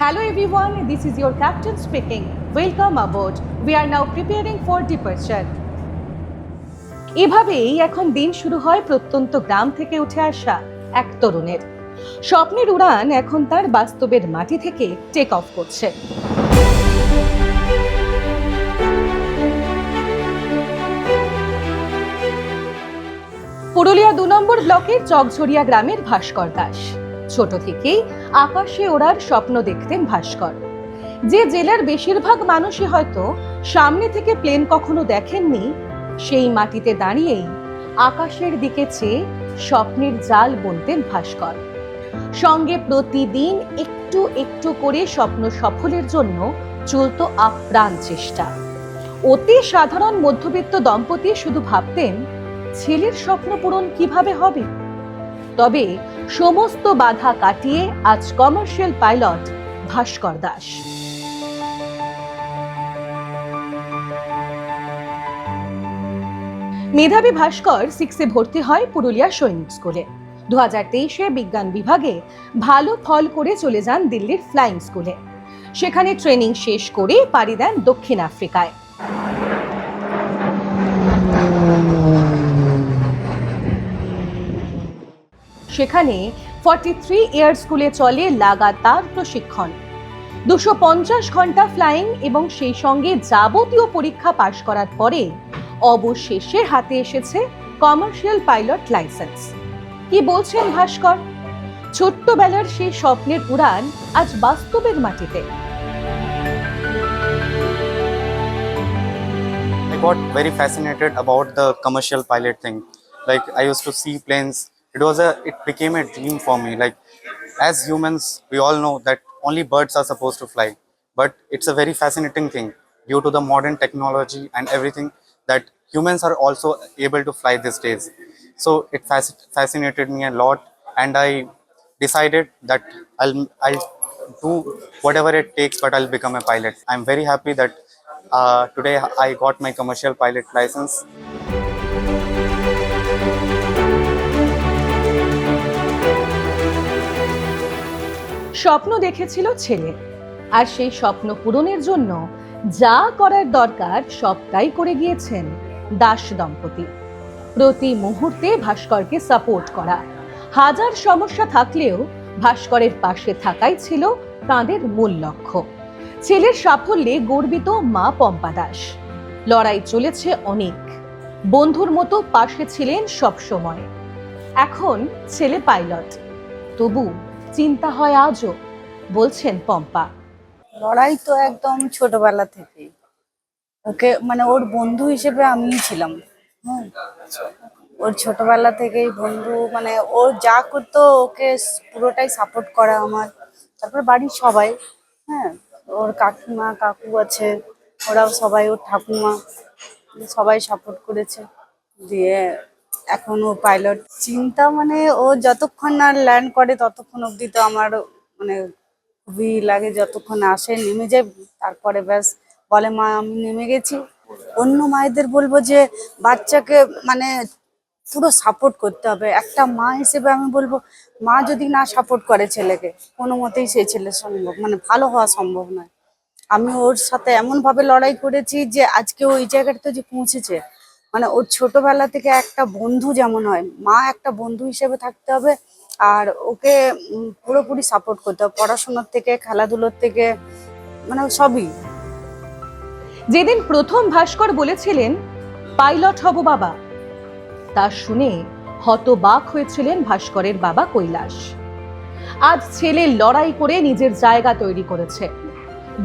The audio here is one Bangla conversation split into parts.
Hello everyone, this is your captain speaking. Welcome aboard. We are now preparing for departure. এভাবেই এখন দিন শুরু হয় প্রত্যন্ত গ্রাম থেকে উঠে আসা এক তরুণের। স্বপ্নের উড়ান এখন তার বাস্তবের মাটি থেকে টেক অফ করছে। পুরুলিয়া ২ নম্বর ব্লকের চকঝরিয়া গ্রামের ভাস্কর দাস। ছোট থেকেই আকাশে ওড়ার স্বপ্ন দেখতেন ভাস্কর। যে জেলার বেশিরভাগ মানুষই হয়তো সামনে থেকে প্লেন কখনো দেখেননি, সেই মাটিতে দাঁড়িয়েই আকাশের দিকে চেয়ে স্বপ্নের জাল বুনতেন ভাস্কর। সঙ্গে প্রতিদিন একটু একটু করে স্বপ্ন সফলের জন্য চলত আপ্রাণ চেষ্টা। অতি সাধারণ মধ্যবিত্ত দম্পতি শুধু ভাবতেন ছেলের স্বপ্ন পূরণ কিভাবে হবে। তবে সমস্ত বাধা কাটিয়ে আজ কমার্শিয়াল পাইলট ভাস্কর দাস। মেধাবী ভাস্কর 6-এ ভর্তি হয় পুরুলিয়া সৈনিক স্কুলে। 2023-এ বিজ্ঞান বিভাগে ভালো ফল করে চলে যান দিল্লির ফ্লাইং স্কুলে। সেখানে ট্রেনিং শেষ করে পাড়ি দেন দক্ষিণ আফ্রিকায়। সেখানে 43 এয়ার স্কুলে চলে লাগাতার প্রশিক্ষণ। 250 ঘন্টা ফ্লাইং এবং সেই সঙ্গে যাবতীয় পরীক্ষা পাশ করার পরে অবশেষে হাতে এসেছে কমার্শিয়াল পাইলট লাইসেন্স। কি বলছেন ভাস্কর? ছোট্টবেলার সেই স্বপ্নের উড়ান আজ বাস্তবের মাটিতে। I got very fascinated about the commercial pilot thing. Like I used to see planes. It became a dream for me. Like as humans, we all know that only birds are supposed to fly, but it's a very fascinating thing due to the modern technology and everything that humans are also able to fly these days. So it fascinated me a lot, and I decided that I'll do whatever it takes, but I'll become a pilot. I'm very happy that today I got my commercial pilot license. স্বপ্ন দেখেছিল ছেলে, আর সেই স্বপ্ন পূরণের জন্য যা করার দরকার সবটাই করে গিয়েছেন দাস দম্পতি। প্রতি মুহূর্তে ভাস্করকে সাপোর্ট করা। হাজার সমস্যা থাকলেও ভাস্করের পাশে থাকাই ছিল তাঁদের মূল লক্ষ্য। ছেলের সাফল্যে গর্বিত মা পম্পা দাস। লড়াই চলেছে অনেক, বন্ধুর মতো পাশে ছিলেন সব সময়। এখন ছেলে পাইলট, তবু চিন্তা হয় আজও, বলছেন পম্পা। লড়াই তো একদম ছোটবেলা থেকেই। ওকে মানে ওর বন্ধু হিসেবে আমিই ছিলাম। ওর ছোটবেলা থেকেই বন্ধু, মানে ও যা করতো ওকে পুরোটাই সাপোর্ট করা আমার। তারপর বাড়ির সবাই, ওর কাকিমা কাকু আছে, ওরাও সবাই, ওর ঠাকুমা সবাই সাপোর্ট করেছে। দিয়ে এখন ও পাইলট। চিন্তা মানে ও যতক্ষণ না ল্যান্ড করে ততক্ষণ অবধি তো আমার মানে খুবই লাগে। যতক্ষণ আসে নেমে যায়, তারপরে ব্যাস বলে মা আমি নেমে গেছি। অন্য মায়েদের বলবো যে বাচ্চাকে মানে পুরো সাপোর্ট করতে হবে। একটা মা হিসেবে আমি বলবো, মা যদি না সাপোর্ট করে ছেলেকে, কোনো মতেই সেই ছেলে সম্ভব মানে ভালো হওয়া সম্ভব নয়। আমি ওর সাথে এমন ভাবে লড়াই করেছি যে আজকে ওই জায়গাটাতে যে পৌঁছেছে, মানে ওর ছোটবেলা থেকে একটা বন্ধু যেমন হয়, মা একটা বন্ধু হিসেবে থাকতে হবে। আর ওকে পুরোপুরি সাপোর্ট করতে হবে, পড়াশোনার থেকে খেলাধুলোর থেকে, মানে সবই। যেদিন প্রথম ভাস্কর বলেছিলেন পাইলট হব বাবা, তা শুনে হতবাক হয়েছিলেন ভাস্করের বাবা কৈলাস। আজ ছেলে লড়াই করে নিজের জায়গা তৈরি করেছে।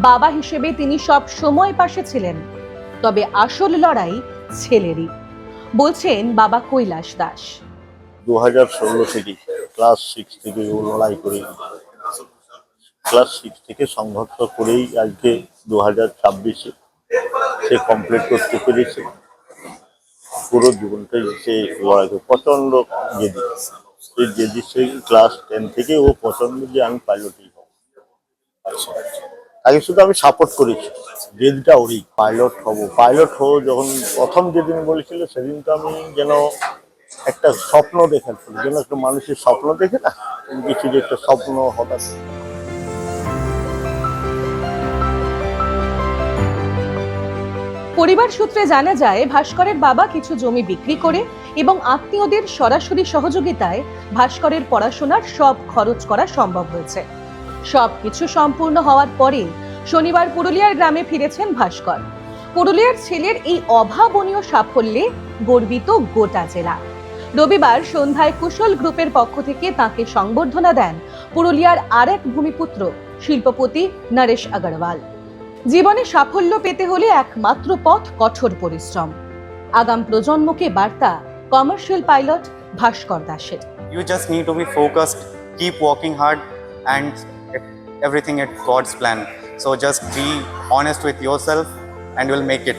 বাবা হিসেবে তিনি সব সময় পাশে ছিলেন, তবে আসল লড়াই ছেলেরই, বলছেন বাবা কৈলাস দাস। 2016 থেকে ক্লাস 6 থেকে ও লড়াই করে, ক্লাস 6 থেকে সংঘর্ষ করেই আজকে 2026-এ সে কমপ্লিট করতে পেরেছে। পুরো জীবনটাই সে লড়াই করে, প্রচন্ড জেদি। সেই জেদি সেই ক্লাস 10 থেকে ও পছন্দ যে আমি পাইলটই হব। আগে শুধু আমি সাপোর্ট করেছি, জেদিটা ওরই পাইলট হব। পাইলট হব যখন প্রথম যেদিন বলেছিল, সেদিন তো আমি যেন একটা স্বপ্ন দেখাচ্ছিল, যেন একটা মানুষের স্বপ্ন দেখে না, কিছু যে একটা স্বপ্ন হঠাৎ। পরিবার সূত্রে জানা যায় ভাস্করের বাবা কিছু জমি বিক্রি করে এবং আত্মীয়দের সরাসরি সহযোগিতায় ভাস্করের পড়াশোনার সব খরচ করা সম্ভব হয়েছে। সবকিছু সম্পূর্ণ হওয়ার পরে শনিবার পুরুলিয়ার গ্রামে ফিরেছেন ভাস্কর। পুরুলিয়ার ছেলের এই অভাবনীয় সাফল্যে গর্বিত গোটা জেলা। রবিবার সন্ধ্যায় কুশল গ্রুপের পক্ষ থেকে তাকে সংবর্ধনা দেন পুরুলিয়ার আরেক ভূমিপুত্র শিল্পপতি নরেশ আগরওয়াল। জীবনে সাফল্য পেতে হলে একমাত্র পথ কঠোর পরিশ্রম। আগাম প্রজন্মকে বার্তা কমার্শিয়াল পাইলট ভাস্কর দাসের। You just need to be focused, keep working hard, and everything at God's plan. So just be honest with yourself and you'll make it.